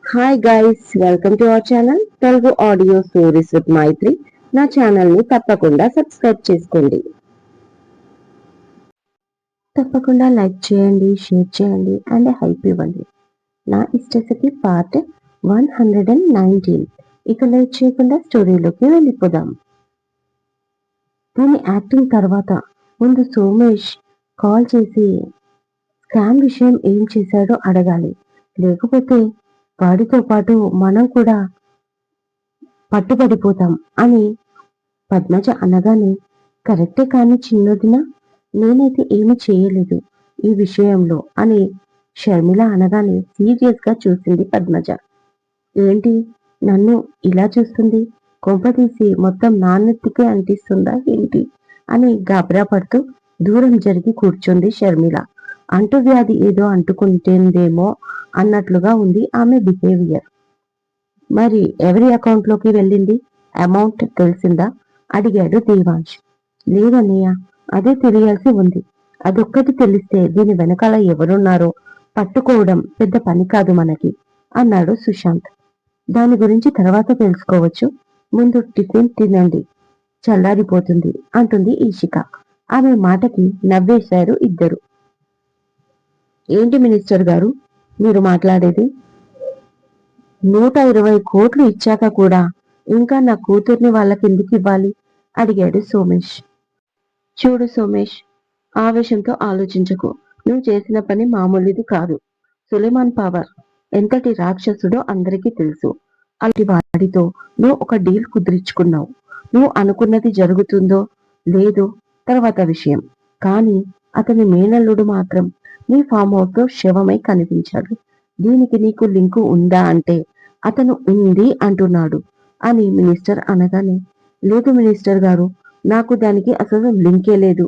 Hi guys, welcome to our channel Telugu audio stories with Maitri. నా channel ని తప్పకుండా subscribe చేసుకోండి. తప్పకుండా లైక్ చేయండి, షేర్ చేయండి అండ్ హైప్ ఇవ్వండి. నా ఇష్టసకి పార్ట్ 119. ఇక లేట్ చేయకుండా స్టోరీలోకి వెళ్ళిపోదాం. దీని యాక్టింగ్ తర్వాత ముందు సోమేష్ కాల్ చేసి స్కామ్ విషయం ఏం చేశాడో అడగాలి. లేకపోతే వాడితో పాటు మనం కూడా పట్టుబడిపోతాం అని పద్మజ అనగానే, కరెక్టే కాని చిన్నదిన, నేనైతే ఏమి చేయలేదు ఈ విషయంలో అని షర్మిల అనగానే సీరియస్ గా చూసింది పద్మజ. ఏంటి నన్ను ఇలా చూస్తుంది, కొంపతీసి మొత్తం నాన్నెత్తికే అంటిస్తుందా ఏంటి అని గాబరా పడుతూ దూరం జరిగి కూర్చుంది షర్మిల. అంటువ్యాధి ఏదో అంటుకుంటేందేమో అన్నట్లుగా ఉంది ఆమె బిహేవియర్. మరి ఎవరి అకౌంట్ లోకి వెళ్ళింది, అమౌంట్ తెలిసిందా అడిగాడు దేవాంశ్. లేదన్నయ్య, అదే తెలియాల్సి ఉంది. అదొక్కటి తెలిస్తే దీని వెనకాల ఎవరున్నారో పట్టుకోవడం పెద్ద పని కాదు మనకి అన్నాడు సుశాంత్. దాని గురించి తర్వాత తెలుసుకోవచ్చు, ముందు టిఫిన్ తినండి, చల్లారిపోతుంది అంటుంది ఈషిక. ఆమె మాటకి నవ్వేశారు ఇద్దరు. ఏంటి మినిస్టర్ గారు మీరు మాట్లాడేది? 120 కోట్లు ఇచ్చాక కూడా ఇంకా నా కూతుర్ని వాళ్ళకెందుకు ఇవ్వాలి అడిగాడు సోమేష్. చూడు సోమేష్, ఆవేశంతో ఆలోచించకు. నువ్వు చేసిన పని మామూలుది కాదు. సులేమాన్ పవర్ ఎంతటి రాక్షసుడో అందరికీ తెలుసు. అలాంటి వాడితో నువ్వు ఒక డీల్ కుదిరించుకున్నావు. నువ్వు అనుకున్నది జరుగుతుందో లేదో తర్వాత విషయం. కానీ అతని మేనల్లుడు మాత్రం నీ ఫామ్ హౌస్ లో శవమై కనిపించాడు. దీనికి నీకు లింకు ఉందా అంటే అతను ఉంది అంటున్నాడు అని మినిస్టర్ అనగానే, లేదు మినిస్టర్ గారు, నాకు దానికి అసలు లింకే లేదు.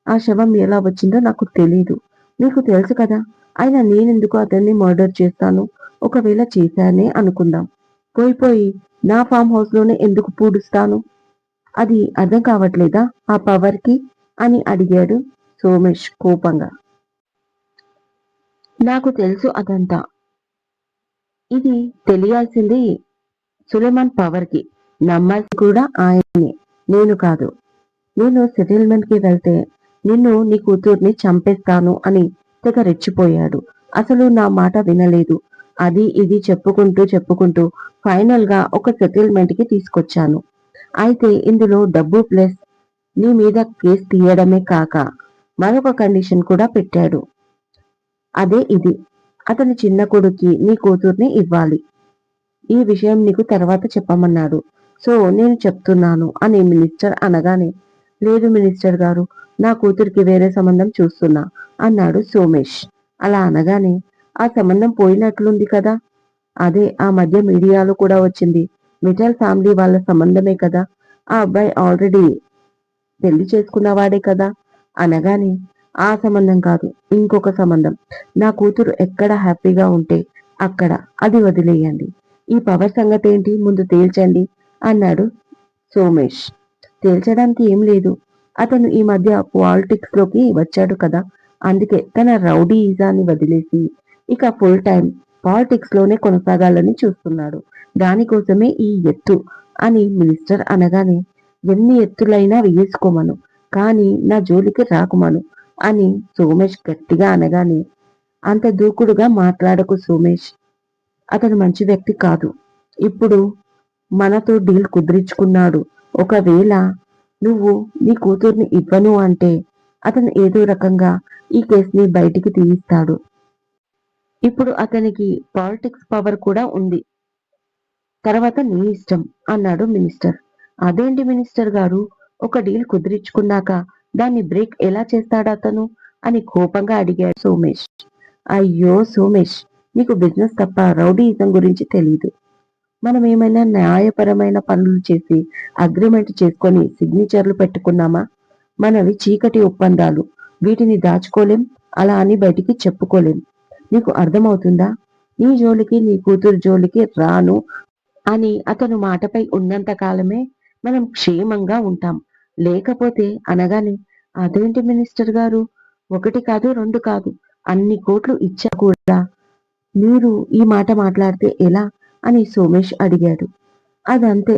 ఆ శవం ఎలా వచ్చిందో నాకు తెలీదు. నీకు తెలుసు కదా, అయినా నేనెందుకు అతన్ని మర్డర్ చేస్తాను? ఒకవేళ చేశానే అనుకుందాం, పోయిపోయి నా ఫామ్ హౌస్ లోనే ఎందుకు పూడుస్తాను? అది అర్థం కావట్లేదా ఆ పవర్ కి అని అడిగాడు సోమేష్ కోపంగా. నాకు తెలుసు అదంతా. ఇది తెలియాల్సింది సులేమాన్ పవర్ కి, నమ్మాల్సి కూడా ఆయనే, నేను కాదు. నేను సెటిల్మెంట్ కి వెళ్తే నిన్ను నీ కూతుర్ని చంపేస్తాను అని తెగ రెచ్చిపోయాడు. అసలు నా మాట వినలేదు. అది ఇది చెప్పుకుంటూ ఫైనల్ గా ఒక సెటిల్మెంట్ కి తీసుకొచ్చాను. అయితే ఇందులో డబ్బు ప్లస్ నీ మీద కేసు తీయడమే కాక మరొక కండిషన్ కూడా పెట్టాడు. అదే ఇది, అతని చిన్న కొడుక్కి నీ కూతుర్ని ఇవ్వాలి. ఈ విషయం నీకు తర్వాత చెప్పమన్నాడు. సో నేను చెప్తున్నాను అని మినిస్టర్ అనగానే, లేదు మినిస్టర్ గారు, నా కూతురికి వేరే సంబంధం చూస్తున్నా అన్నాడు సోమేష్. అలా అనగానే, ఆ సంబంధం పోయినట్లుంది కదా. అదే ఆ మధ్య మీడియాలో కూడా వచ్చింది, మిఠాల్ ఫ్యామిలీ వాళ్ళ సంబంధమే కదా, ఆ అబ్బాయి ఆల్రెడీ పెళ్లి చేసుకున్నవాడే కదా అనగానే, ఆ సంబంధం కాదు, ఇంకొక సంబంధం. నా కూతురు ఎక్కడ హ్యాపీగా ఉంటే అక్కడ, అది వదిలేయండి. ఈ పవర్ సంగతి ఏంటి ముందు తేల్చండి అన్నాడు సోమేష్. తేల్చడానికి ఏం లేదు, అతను ఈ మధ్య పాలిటిక్స్ లోకి వచ్చాడు కదా, అందుకే తన రౌడీ ఈజాన్ని వదిలేసి ఇక ఫుల్ టైం పాలిటిక్స్ లోనే కొనసాగాలని చూస్తున్నాడు. దానికోసమే ఈ ఎత్తు అని మినిస్టర్ అనగానే, ఎన్ని ఎత్తులైనా వేసుకోమను, కానీ నా జోలికి రాకుమను అని సోమేష్ గట్టిగా అనగానే, అంత దూకుడుగా మాట్లాడకు సోమేష్, అతను మంచి వ్యక్తి కాదు. ఇప్పుడు మనతో డీల్ కుదిరించుకున్నాడు. ఒకవేళ నువ్వు నీ కూతుర్ని ఇవ్వను అంటే అతను ఏదో రకంగా ఈ కేసుని బయటికి తీయిస్తాడు. ఇప్పుడు అతనికి పాలిటిక్స్ పవర్ కూడా ఉంది. తర్వాత నీ ఇష్టం అన్నాడు మినిస్టర్. అదేంటి మినిస్టర్ గారు, ఒక డీల్ కుదిరించుకున్నాక దాన్ని బ్రేక్ ఎలా చేస్తాడు అతను అని కోపంగా అడిగాడు సోమేష్. అయ్యో సోమేష్, నీకు బిజినెస్ తప్ప రౌడీయిజం గురించి తెలీదు. మనం ఏమైనా న్యాయపరమైన పనులు చేసి అగ్రిమెంట్ చేసుకొని సిగ్నేచర్లు పెట్టుకున్నామా? మనవి చీకటి ఒప్పందాలు, వీటిని దాచుకోలేం, అలా అని బయటికి చెప్పుకోలేం. నీకు అర్థమవుతుందా? నీ జోలికి నీ కూతురు జోలికి రాను అని అతను మాటపై ఉన్నంత కాలమే మనం క్షేమంగా ఉంటాం. లేకపోతే అనగానే, అదేంటి మినిస్టర్ గారు, ఒకటి కాదు రెండు కాదు, అన్ని కోట్లు ఇచ్చా కూడా మీరు ఈ మాట మాట్లాడితే ఎలా అని సోమేష్ అడిగాడు. అదంతే.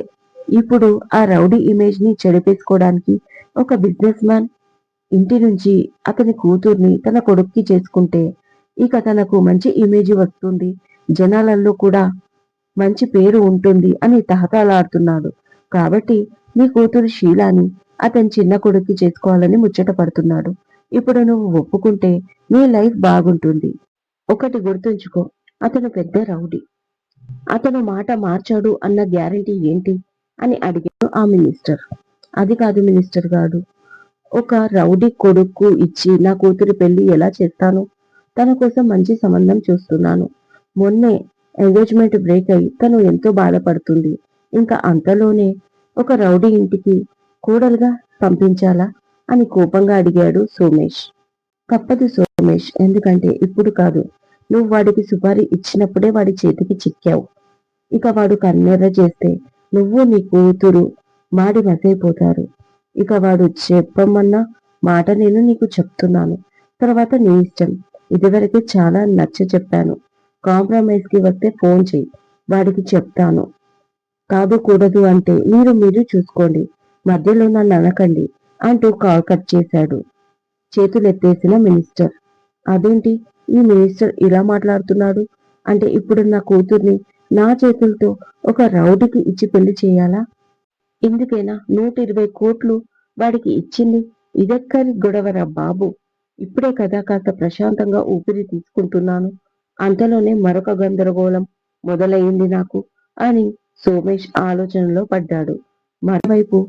ఇప్పుడు ఆ రౌడీ ఇమేజ్ ని చెడిపేసుకోవడానికి ఒక బిజినెస్ మ్యాన్ ఇంటి నుంచి అతని కూతుర్ని తన కొడుక్కి చేసుకుంటే ఇక తనకు మంచి ఇమేజ్ వస్తుంది, జనాలలో కూడా మంచి పేరు ఉంటుంది అని తహతలాడుతున్నాడు. కాబట్టి నీ కూతురు షీలాని అతని చిన్న కొడుక్కి చేసుకోవాలని ముచ్చట పడుతున్నాడు. ఇప్పుడు నువ్వు ఒప్పుకుంటే నీ లైఫ్ బాగుంటుంది. ఒకటి గుర్తుంచుకో, అతను పెద్ద రౌడీ. అతను మాట మార్చాడు అన్న గ్యారంటీ ఏంటి అని అడిగాడు ఆ మినిస్టర్. అది కాదు మినిస్టర్ గారు, ఒక రౌడీ కొడుకు ఇచ్చి నా కూతురి పెళ్లి ఎలా చేస్తాను? తన కోసం మంచి సంబంధం చూస్తున్నాను. మొన్నే ఎంగేజ్మెంట్ బ్రేక్ అయి తను ఎంతో బాధపడుతుంది. ఇంకా అంతలోనే ఒక రౌడీ ఇంటికి కోడలుగా పంపించాలా అని కోపంగా అడిగాడు సోమేష్. తప్పదు సోమేష్, ఎందుకంటే ఇప్పుడు కాదు, నువ్వు వాడికి సుపారీ ఇచ్చినప్పుడే వాడి చేతికి చిక్కావు. ఇక వాడు కన్నెర్ర చేస్తే నువ్వు నీ కూతురు మాడి మసైపోతారు. ఇక వాడు చెప్పమన్న మాట నేను నీకు చెప్తున్నాను. తర్వాత నీ ఇష్టం. ఇదివరకే చాలా నచ్చ చెప్పాను. కాంప్రమైజ్ కి వస్తే ఫోన్ చెయ్యి, వాడికి చెప్తాను. కాదు కూడదు అంటే మీరు చూసుకోండి, మధ్యలో నన్ను అనకండి అంటూ కాల్ కట్ చేశాడు చేతులెత్తేసిన మినిస్టర్. అదేంటి ఈ మినిస్టర్ ఇలా మాట్లాడుతున్నాడు? అంటే ఇప్పుడు నా కూతుర్ని నా చేతులతో ఒక రౌడీకి ఇచ్చి పెళ్లి చేయాలా? ఇందుకేనా 120 కోట్లు వాడికి ఇచ్చింది? ఇదెక్కడి గొడవరా బాబు? ఇప్పుడే కదా కాస్త ప్రశాంతంగా ఊపిరి తీసుకుంటున్నాను, అంతలోనే మరొక గందరగోళం మొదలయ్యింది నాకు అని సోమేష్ ఆలోచనలో పడ్డాడు. మరోవైపు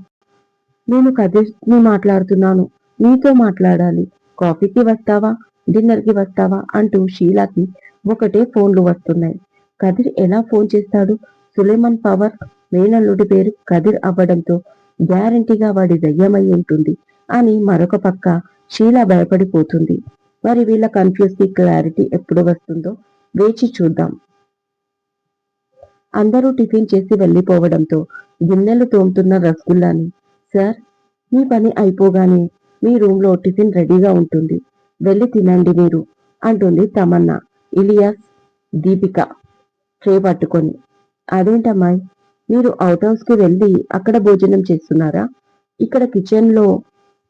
నేను కదిర్ని మాట్లాడుతున్నాను, నీతో మాట్లాడాలి. కాఫీకి వస్తావా, డిన్నర్ కి వస్తావా అంటూ షీలాకి ఒకటే ఫోన్లు వస్తున్నాయి. కదిర్ ఎలా ఫోన్ చేస్తాడు? సులేమాన్ పవర్ మేనల్లుడి పేరు కదిర్ అవ్వడంతో గ్యారంటీగా వాడి దయ్యమై ఉంటుంది అని మరొక పక్క షీలా భయపడిపోతుంది. మరి వీళ్ళ కన్ఫ్యూజ్ కి క్లారిటీ ఎప్పుడు వస్తుందో వేచి చూద్దాం. అందరూ టిఫిన్ చేసి వెళ్లిపోవడంతో గిన్నెలు తోముతున్న రసగుల్లాని, సార్ మీ పని అయిపోగానే మీ రూమ్ లో టిఫిన్ రెడీగా ఉంటుంది, వెళ్ళి తినండి మీరు అంటుంది తమన్నా ఇలియాస్ దీపిక ట్రే పట్టుకొని. అదేంటమ్మాయి, మీరు అవుట్ హౌస్ కి వెళ్ళి అక్కడ భోజనం చేస్తున్నారా? ఇక్కడ కిచెన్ లో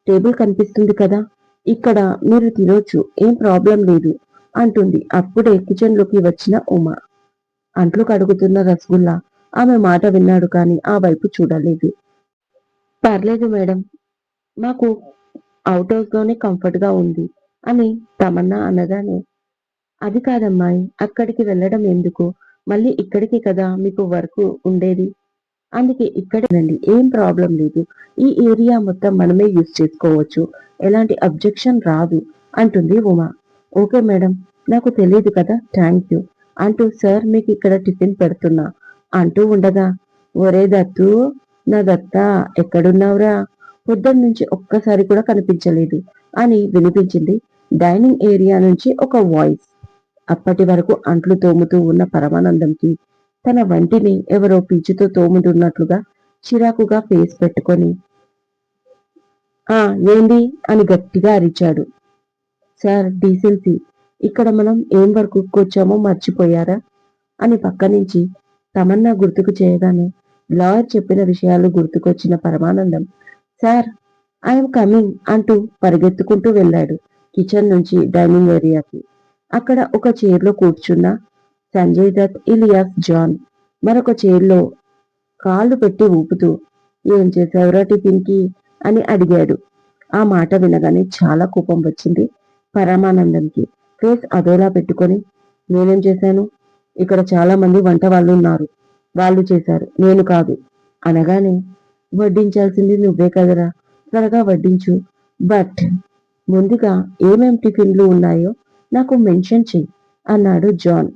టేబుల్ కనిపిస్తుంది కదా, ఇక్కడ మీరు తినొచ్చు, ఏం ప్రాబ్లం లేదు అంటుంది అప్పుడే కిచెన్ లోకి వచ్చిన ఉమా. అంట్లు కడుగుతున్న రసగుల్లా ఆమె మాట విన్నాడు కానీ ఆ వైపు చూడలేదు. పర్లేదు మేడం, మాకు అవుట్ హౌస్ లోనే కంఫర్ట్ గా ఉంది అని తమన్నా అనగానే, అది కాదమ్మాయి, అక్కడికి వెళ్ళడం ఎందుకు, మళ్ళీ ఇక్కడికి కదా మీకు వర్క్ ఉండేది, అందుకే ఇక్కడేనండి, ఏం ప్రాబ్లం లేదు, ఈ ఏరియా మొత్తం మనమే యూజ్ చేసుకోవచ్చు, ఎలాంటి అబ్జెక్షన్ రాదు అంటుంది ఉమా. ఓకే మేడం, నాకు తెలియదు కదా, థ్యాంక్ యూ అంటూ సార్ మీకు ఇక్కడ టిఫిన్ పెడుతున్నా అంటూ ఉండగా, ఒరే దత్తు, నా దత్తా ఎక్కడున్నావురా, పొద్దున్నుంచి ఒక్కసారి కూడా కనిపించలేదు అని వినిపించింది డైనింగ్ ఏరియా నుంచి ఒక వాయిస్. అప్పటి వరకు అంట్లు తోముతూ ఉన్న పరమానందంకి తన వంటిని ఎవరో పీచుతో తోముతున్నట్లుగా చిరాకుగా ఫేస్ పెట్టుకొని, ఆ ఏంది అని గట్టిగా అరిచాడు. సార్ డీసెన్సీ, ఇక్కడ మనం ఏం వర్క్ వచ్చామో మర్చిపోయారా అని పక్క నుంచి తమన్నా గుర్తుకు చేయగానే లాయర్ చెప్పిన విషయాలు గుర్తుకొచ్చిన పరమానందం, సార్ ఐఎమ్ కమింగ్ అంటూ పరిగెత్తుకుంటూ వెళ్ళాడు కిచెన్ నుంచి డైనింగ్ ఏరియాకి. అక్కడ ఒక చైర్లో కూర్చున్న సంజయ్ దత్ ఇలియాస్ జాన్ మరొక చైర్లో కాళ్ళు పెట్టి ఊపుతూ, ఏం చేశావురా టిఫిన్ కి అని అడిగాడు. ఆ మాట వినగానే చాలా కోపం వచ్చింది పరమానందంకి. ఫేస్ అదోలా పెట్టుకొని, నేనేం చేశాను, ఇక్కడ చాలా మంది వంట వాళ్ళు ఉన్నారు, వాళ్ళు చేశారు, నేను కాదు అనగానే, వడ్డించాల్సింది నువ్వే కదరా, త్వరగా వడ్డించు, బట్ ముందుగా ఏమేం టిఫిన్లు ఉన్నాయో నాకు మెన్షన్ చెయ్యి అన్నాడు జాన్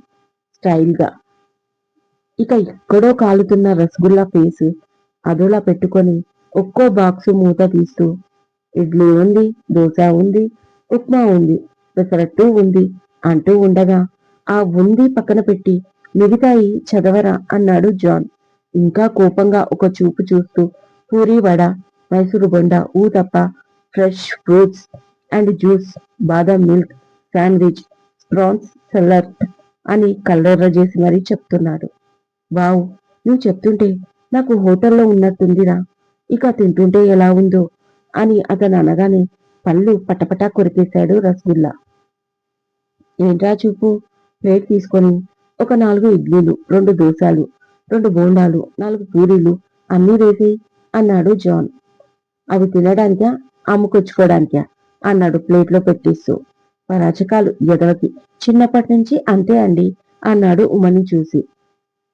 స్టైల్గా. ఇక ఎక్కడో కాలుతున్న రసగుల్లా ఫేసు అదోలా పెట్టుకొని ఒక్కో బాక్సు మూత తీస్తూ, ఇడ్లీ ఉంది, దోశ ఉంది, ఉప్మా ఉంది, పెసరట్టు ఉంది అంటూ ఉండగా, ఆ ఉంది పక్కన పెట్టి మిగతాయి చదవరా అన్నాడు జాన్ ఇంకా కోపంగా ఒక చూపు చూస్తూ. Puri vada, Mysore bonda, uthappa, fresh fruits and juice, badam milk, sandwich, prawns salad అని కళ్ళెర్ర చేసి మరీ చెప్తున్నాడు. వావ్, నువ్వు చెప్తుంటే నాకు హోటల్లో ఉన్నట్టుందిరా, ఇక తింటుంటే ఎలా ఉందో అని అతను అనగానే పళ్ళు పటపటా కొరికేశాడు రసగుల్లా. ఏంట్రా చూపు, ప్లేట్ తీసుకొని ఒక 4 ఇడ్లీలు, 2 దోసలు, 2 బోండాలు, 4 పూరీలు అన్నీ వేసేయ్ అన్నాడు జాన్. అవి తినడానికా, అమ్ముకొచ్చుకోవడానికా అన్నాడు ప్లేట్లో పెట్టిస్తూ. పరాచకాలు ఎదవకి, చిన్నప్పటి నుంచి అంతే అండి అన్నాడు ఉమని చూసి.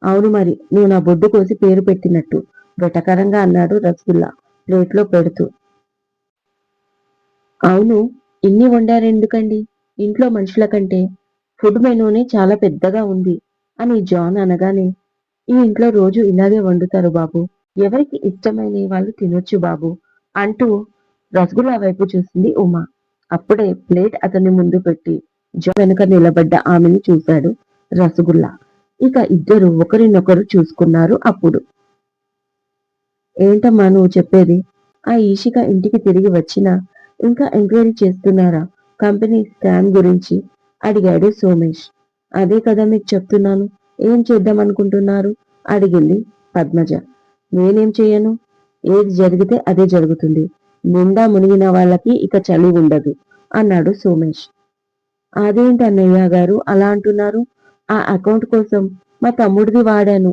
అవును మరి, నువ్వు నా బొడ్డు కోసి పేరు పెట్టినట్టు వెటకరంగా అన్నాడు రసగుల్లా ప్లేట్లో పెడుతూ. అవును, ఇన్ని వండారెందుకండి, ఇంట్లో మనుషుల కంటే ఫుడ్ మెనూనే చాలా పెద్దగా ఉంది అని జాన్ అనగానే, ఈ ఇంట్లో రోజు ఇలాగే వండుతారు బాబు, ఎవరికి ఇష్టమైన వాళ్ళు తినొచ్చు బాబు అంటూ రసగుల్లా వైపు చూసింది ఉమా. అప్పుడే ప్లేట్ అతని ముందు పెట్టి జాన్ వెనుక నిలబడ్డ ఆమెను చూశాడు రసగుల్లా. ఇక ఇద్దరు ఒకరినొకరు చూసుకున్నారు. అప్పుడు, ఏంటమ్మా నువ్వు చెప్పేది, ఆ ఈషిక ఇంటికి తిరిగి వచ్చినా ఇంకా ఎంక్వైరీ చేస్తున్నారా కంపెనీ స్కామ్ గురించి అడిగాడు సోమేష్. అదే కదా మీకు చెప్తున్నాను, ఏం చేద్దాం అనుకుంటున్నారు అడిగింది పద్మజ. నేనేం చెయ్యను, ఏది జరిగితే అదే జరుగుతుంది, నిండా మునిగిన వాళ్ళకి ఇక చలి ఉండదు అన్నాడు సోమేష్. అదేంటి అన్నయ్య గారు అలా అంటున్నారు, ఆ అకౌంట్ కోసం మా తమ్ముడిది వాడాను,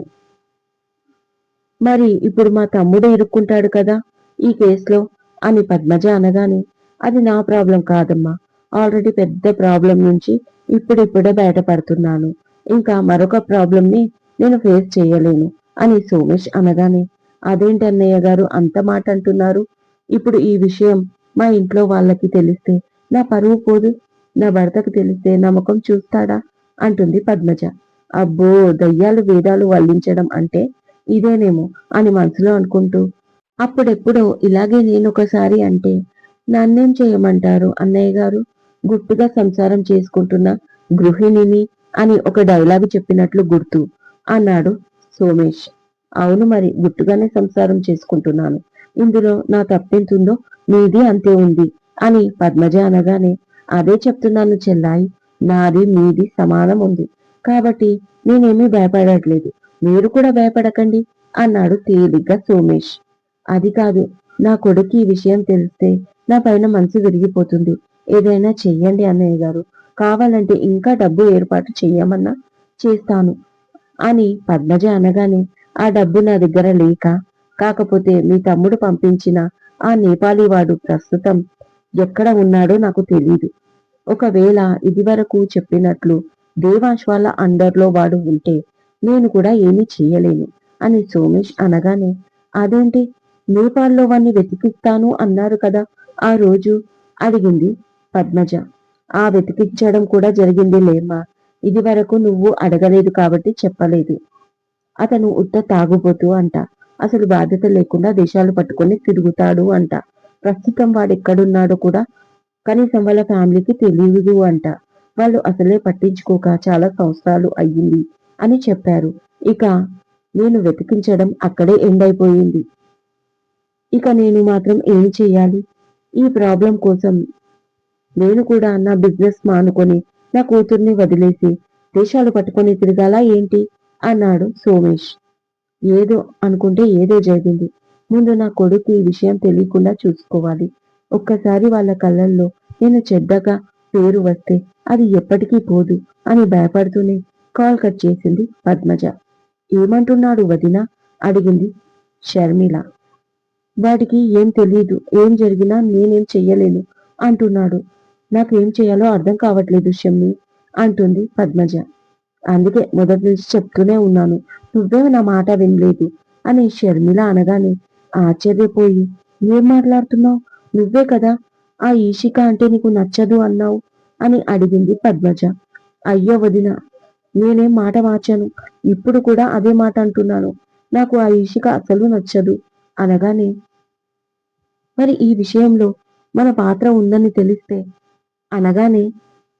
మరి ఇప్పుడు మా తమ్ముడు ఇరుక్కుంటాడు కదా ఈ కేసులో అని పద్మజ అనగానే, అది నా ప్రాబ్లం కాదమ్మా, ఆల్రెడీ పెద్ద ప్రాబ్లం నుంచి ఇప్పుడిప్పుడే బయటపడుతున్నాను, ఇంకా మరొక ప్రాబ్లంని నేను ఫేస్ చేయలేను అని సోమేష్ అనగానే, అదేంటి అన్నయ్య గారు అంత మాట అంటున్నారు, ఇప్పుడు ఈ విషయం మా ఇంట్లో వాళ్ళకి తెలిస్తే నా పరువు పోదు, నా భర్తకు తెలిస్తే నా ముఖం చూస్తాడా అంటుంది పద్మజ. అబ్బో, దయ్యాలు వేదాలు వల్లించడం అంటే ఇదేనేమో అని మనసులో అనుకుంటూ, అప్పుడెప్పుడో ఇలాగే నేనొకసారి అంటే నన్నేం చేయమంటారు అన్నయ్య గారు, గుట్టుగా సంసారం చేసుకుంటున్న గృహిణిని అని ఒక డైలాగు చెప్పినట్లు గుర్తు అన్నాడు సోమేష్. అవును మరి, గుట్టుగానే సంసారం చేసుకుంటున్నాను, ఇందులో నా తప్పెంతుందో నీది అంతే ఉంది అని పద్మజ అనగానే, అదే చెప్తున్నాను చెల్లాయి, నాది మీది సమానం ఉంది కాబట్టి నేనేమీ భయపడట్లేదు, మీరు కూడా భయపడకండి అన్నాడు తేలిగ్గా సోమేష్. అది కాదు, నా కొడుకు ఈ విషయం తెలిస్తే నా పైన మనసు విరిగిపోతుంది, ఏదైనా చెయ్యండి అన్నయ్య గారు, కావాలంటే ఇంకా డబ్బు ఏర్పాటు చెయ్యమన్నా చేస్తాను అని పద్మజ అనగానే, ఆ డబ్బు నా దగ్గర లేక, కాకపోతే మీ తమ్ముడు పంపించిన ఆ నేపాలీ వాడు ప్రస్తుతం ఎక్కడ ఉన్నాడో నాకు తెలీదు, ఒకవేళ ఇదివరకు చెప్పినట్లు దేవాంశ్ వాళ్ళ అండర్లో వాడు ఉంటే నేను కూడా ఏమీ చెయ్యలేను అని సోమేష్ అనగానే, అదేంటి, నేపాల్లో వాణ్ణి వెతికిస్తాను అన్నారు కదా ఆ రోజు అడిగింది పద్మజ. ఆ వెతికించడం కూడా జరిగింది లేమ్మా, ఇది వరకు నువ్వు అడగలేదు కాబట్టి చెప్పలేదు, అతను ఉత్త తాగుబోతూ అంట, అసలు బాధ్యత లేకుండా దేశాలు పట్టుకొని తిరుగుతాడు అంట, ప్రస్తుతం వాడెక్కడున్నాడో కూడా కనీసం వాళ్ళ ఫ్యామిలీకి తెలియదు అంట, వాళ్ళు అసలే పట్టించుకోక చాలా సంవత్సరాలు అయ్యింది అని చెప్పారు. ఇక నేను వెతికించడం అక్కడే ఎండ్ అయిపోయింది, ఇక నేను మాత్రం ఏం చెయ్యాలి, ఈ ప్రాబ్లం కోసం నేను కూడా నా బిజినెస్ మానుకొని నా కూతుర్ని వదిలేసి దేశాలు పట్టుకొని తిరగాలా ఏంటి అన్నాడు సోమేష్. ఏదో అనుకుంటే ఏదో జరిగింది, ముందు నా కొడుకు ఈ విషయం తెలియకుండా చూసుకోవాలి, ఒక్కసారి వాళ్ళ కళ్ళల్లో నేను చెడ్డగా పేరు వస్తే అది ఎప్పటికీ పోదు అని భయపడుతూనే కాల్ కట్ చేసింది పద్మజ. ఏమంటున్నాడు వదినా అడిగింది షర్మిల. వాడికి ఏం తెలీదు, ఏం జరిగినా నేనేం చెయ్యలేను అంటున్నాడు, నాకేం చేయాలో అర్థం కావట్లేదు షమ్మి అంటుంది పద్మజ. అందుకే మొదటి నుంచి చెప్తూనే ఉన్నాను, నువ్వే నా మాట వినలేదు అని షర్మిల అనగానే ఆశ్చర్యపోయి, ఏం మాట్లాడుతున్నావు, నువ్వే కదా ఆ ఈషిక అంటే నీకు నచ్చదు అన్నావు అని అడిగింది పద్మజ. అయ్యో వదిన, నేనేం మాట మార్చాను, ఇప్పుడు కూడా అదే మాట అంటున్నాను, నాకు ఆ ఈషిక అసలు నచ్చదు అనగానే, మరి ఈ విషయంలో మన పాత్ర ఉందని తెలిస్తే అనగానే,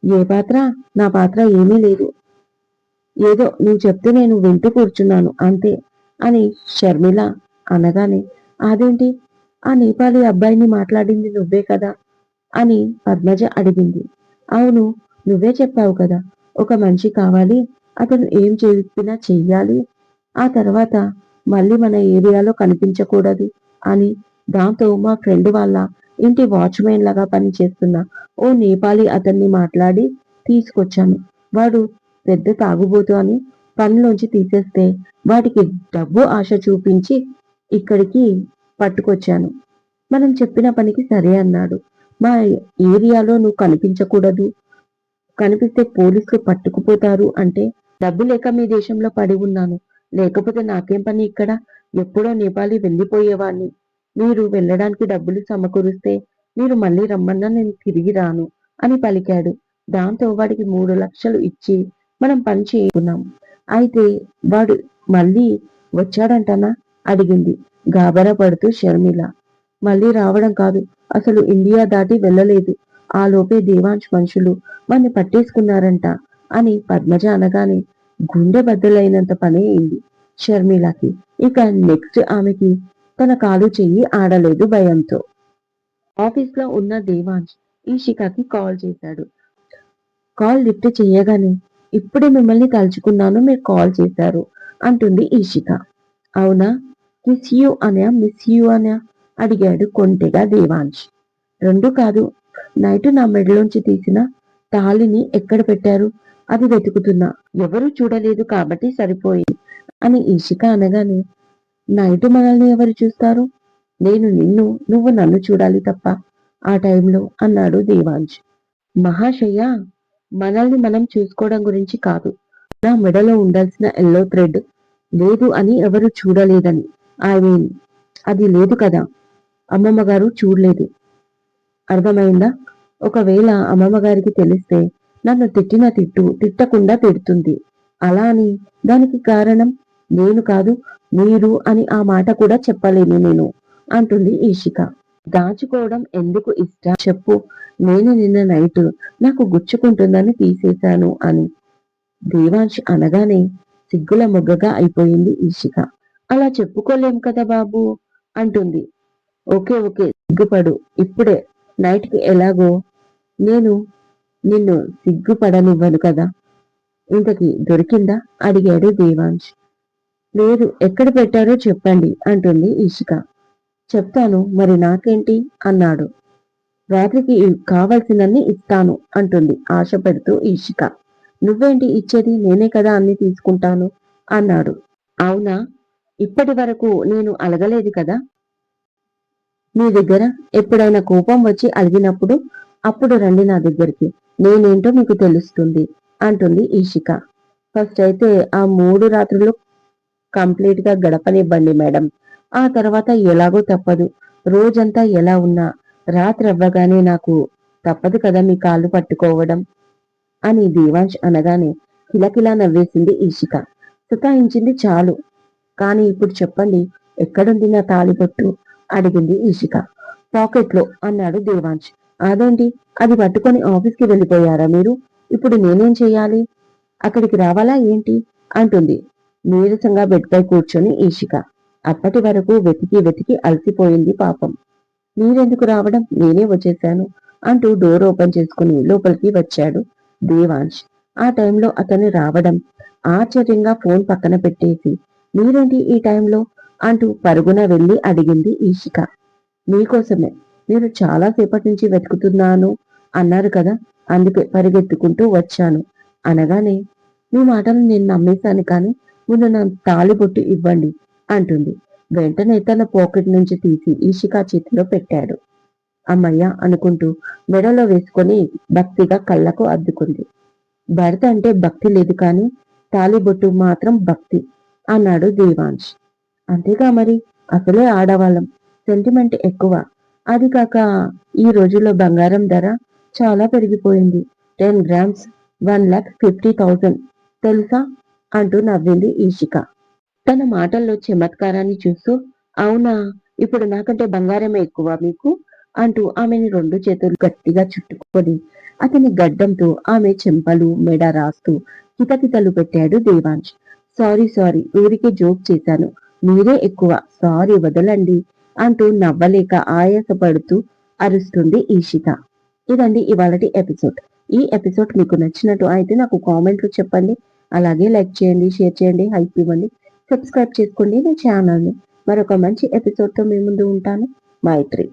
ఏ పాత్ర, నా పాత్ర ఏమీ లేదు, ఏదో నువ్వు చెప్తే నేను వింటూ కూర్చున్నాను అంతే అని షర్మిల అనగానే, అదేంటి, ఆ నేపాలీ అబ్బాయిని మాట్లాడింది నువ్వే కదా అని పద్మజ అడిగింది. అవును, నువ్వే చెప్పావు కదా, ఒక మనిషి కావాలి, అతను ఏం చెప్పినా చెయ్యాలి, ఆ తర్వాత మళ్ళీ మన ఏరియాలో కనిపించకూడదు అని. దాంతో మా ఫ్రెండ్ వాళ్ళ ఇంటి వాచ్మెన్ లాగా పనిచేస్తున్న ఓ నేపాలి అతన్ని మాట్లాడి తీసుకొచ్చాను. వాడు పెద్ద తాగుబోతు అని పనిలోంచి తీసేస్తే వాటికి డబ్బు ఆశ చూపించి ఇక్కడికి పట్టుకొచ్చాను. మనం చెప్పిన పనికి సరే అన్నాడు. మా ఏరియాలో నువ్వు కనిపించకూడదు, కనిపిస్తే పోలీసులు పట్టుకుపోతారు అంటే డబ్బు లేక మీ దేశంలో పడి ఉన్నాను. లేకపోతే నాకేం పని ఇక్కడ? ఎప్పుడో నేపాలి వెళ్ళిపోయేవాణ్ణి. మీరు వెళ్ళడానికి డబ్బులు సమకూరిస్తే మీరు మళ్ళీ రమ్మన్నా నేను తిరిగి రాను అని పలికాడు. దాంతో వాడికి 3 లక్షలు ఇచ్చి మనం పని చేసుకున్నాం. అయితే వాడు మళ్ళీ వచ్చాడంటనా అడిగింది గాబరా పడుతూ షర్మిల. మళ్ళీ రావడం కాదు, అసలు ఇండియా దాటి వెళ్ళలేదు. ఆ లోపే దేవాంశ్ మనుషులు వాణ్ణి పట్టేసుకున్నారంట అని పద్మజ అనగానే గుండె బద్దలైనంత పని అయింది షర్మిలకి. ఇక నెక్స్ట్ ఆమెకి తన కాలు చెయ్యి ఆడలేదు భయంతో. ఆఫీస్ లో ఉన్న దేవాంశ్ ఈషికాకి కాల్ చేశాడు. కాల్ లిఫ్ట్ చేయగానే ఇప్పుడే మిమ్మల్ని తలుచుకున్నాను, మీరు కాల్ చేశారు అంటుంది ఈషిక. అవునా, మిస్ యూ అనా మిస్ యూ అనా అడిగాడు కొంటెగా దేవాంశ్. రెండు కాదు, నైట్ నా మెడలోంచి తీసిన తాళిని ఎక్కడ పెట్టారు అది వెతుకుతున్నా, ఎవరూ చూడలేదు కాబట్టి సరిపోయింది అని ఈషిక అనగానే నైట్ మనల్ని ఎవరు చూస్తారు? నేను నిన్ను, నువ్వు నన్ను చూడాలి తప్ప ఆ టైంలో అన్నాడు దేవాంశ్. మహాశయ, మనల్ని మనం చూసుకోవడం గురించి కాదు, నా మెడలో ఉండాల్సిన ఎల్లో థ్రెడ్ లేదు అని ఎవరు చూడలేదని. ఐ మీన్ అది లేదు కదా, అమ్మమ్మ గారు చూడలేదు. అర్థమైందా? ఒకవేళ అమ్మమ్మ గారికి తెలిస్తే నన్ను తిట్టిన తిట్టకుండా తిడుతుంది. అలా అని దానికి కారణం నేను కాదు మీరు అని ఆ మాట కూడా చెప్పలేను నేను అంటుంది ఈషిక. దాచుకోవడం ఎందుకు ఇష్టం చెప్పు, నేను నిన్న నైట్ నాకు గుచ్చుకుంటుందని తీసేశాను అని దేవాంశ్ అనగానే సిగ్గుల మొగ్గగా అయిపోయింది ఈషిక. అలా చెప్పుకోలేం కదా బాబు అంటుంది. ఓకే ఓకే సిగ్గుపడు, ఇప్పుడే నైట్కి ఎలాగో నేను నిన్ను సిగ్గుపడనివ్వను కదా. ఇంతకి దొరికిందా అడిగాడు దేవాంశ్. లేదు, ఎక్కడ పెట్టారో చెప్పండి అంటుంది ఈషిక. చెప్తాను, మరి నాకేంటి అన్నాడు. రాత్రికి కావలసినన్ని ఇస్తాను అంటుంది ఆశ పెడుతూ ఈషిక. నువ్వేంటి ఇచ్చేది, నేనే కదా అన్ని తీసుకుంటాను అన్నాడు. అవునా, ఇప్పటి వరకు నేను అలగలేదు కదా. మీ దగ్గర ఎప్పుడైనా కోపం వచ్చి అలిగినప్పుడు అప్పుడు రండి నా దగ్గరికి, నేనేంటో మీకు తెలుస్తుంది అంటుంది ఈషిక. ఫస్ట్ అయితే ఆ 3 రాత్రులు కంప్లీట్ గా గడపనివ్వండి మేడం, ఆ తర్వాత ఎలాగో తప్పదు. రోజంతా ఎలా ఉన్నా రాత్రి అవ్వగానే నాకు తప్పదు కదా మీ కాళ్ళు పట్టుకోవడం అని దేవాంశ్ అనగానే కిలకిలా నవ్వేసింది ఈషిక. సతాయించింది చాలు, కానీ ఇప్పుడు చెప్పండి, ఎక్కడుంది నా తాళిబొట్టు అడిగింది ఈషిక. పాకెట్లో అన్నాడు దేవాంశ్. అదేంటి, అది పట్టుకొని ఆఫీస్కి వెళ్ళిపోయారా మీరు? ఇప్పుడు నేనేం చెయ్యాలి? అక్కడికి రావాలా ఏంటి అంటుంది నీరసంగా బెడ్పై కూర్చొని ఈషిక. అప్పటి వరకు వెతికి వెతికి అలసిపోయింది పాపం. మీరెందుకు రావడం, నేనే వచ్చేశాను అంటూ డోర్ ఓపెన్ చేసుకుని లోపలికి వచ్చాడు దేవాంశ్. ఆ టైంలో అతను రావడం ఆశ్చర్యంగా ఫోన్ పక్కన పెట్టేసి మీరేంటి ఈ టైంలో అంటూ పరుగున వెళ్ళి అడిగింది ఈషిక. మీకోసమే, మీరు చాలా సేపటి నుంచి వెతుకుతున్నాను అన్నారు కదా, అందుకే పరిగెత్తుకుంటూ వచ్చాను అనగానే మీ మాటలు నేను నమ్మేశాను, కానీ ముందు నా తాళిబొట్టు ఇవ్వండి అంటుంది. వెంటనే తన పాకెట్ నుంచి తీసి ఈషిక చేతిలో పెట్టాడు. అమ్మయ్య అనుకుంటూ మెడలో వేసుకొని భక్తిగా కళ్ళకు అద్దుకుంది. భర్త అంటే భక్తి లేదు, కానీ తాళిబొట్టు మాత్రం భక్తి అన్నాడు దేవాంశ్. అంతేగా మరి, అసలే ఆడవాళ్ళం, సెంటిమెంట్ ఎక్కువ. అది కాక ఈ రోజుల్లో బంగారం ధర చాలా పెరిగిపోయింది. 10 గ్రామ్స్ 1,50,000 తెలుసా అంటూ నవ్వింది ఈషిక. తన మాటల్లో చమత్కారాన్ని చూస్తూ అవునా, ఇప్పుడు నాకంటే బంగారమే ఎక్కువ మీకు అంటూ ఆమెని 2 చేతులు గట్టిగా చుట్టుకొని అతని గడ్డంతో ఆమె చెంపలు మెడ రాస్తూ కితకితలు పెట్టాడు దేవాంశ్. సారీ సారీ, ఊరికే జోక్ చేశాను, మీరే ఎక్కువ, సారీ వదలండి అంటూ నవ్వలేక ఆయాసపడుతూ అరుస్తుంది ఈషిత. ఇదండి ఇవాళటి ఎపిసోడ్. ఈ ఎపిసోడ్ మీకు నచ్చినట్టు అయితే నాకు కామెంట్లో చెప్పండి. అలాగే లైక్ చేయండి, షేర్ చేయండి, హైప్ ఇవ్వండి, సబ్స్క్రైబ్ చేసుకోండి నా ఛానల్ని. మరొక మంచి ఎపిసోడ్తో మీ ముందు ఉంటాను. మైత్రి.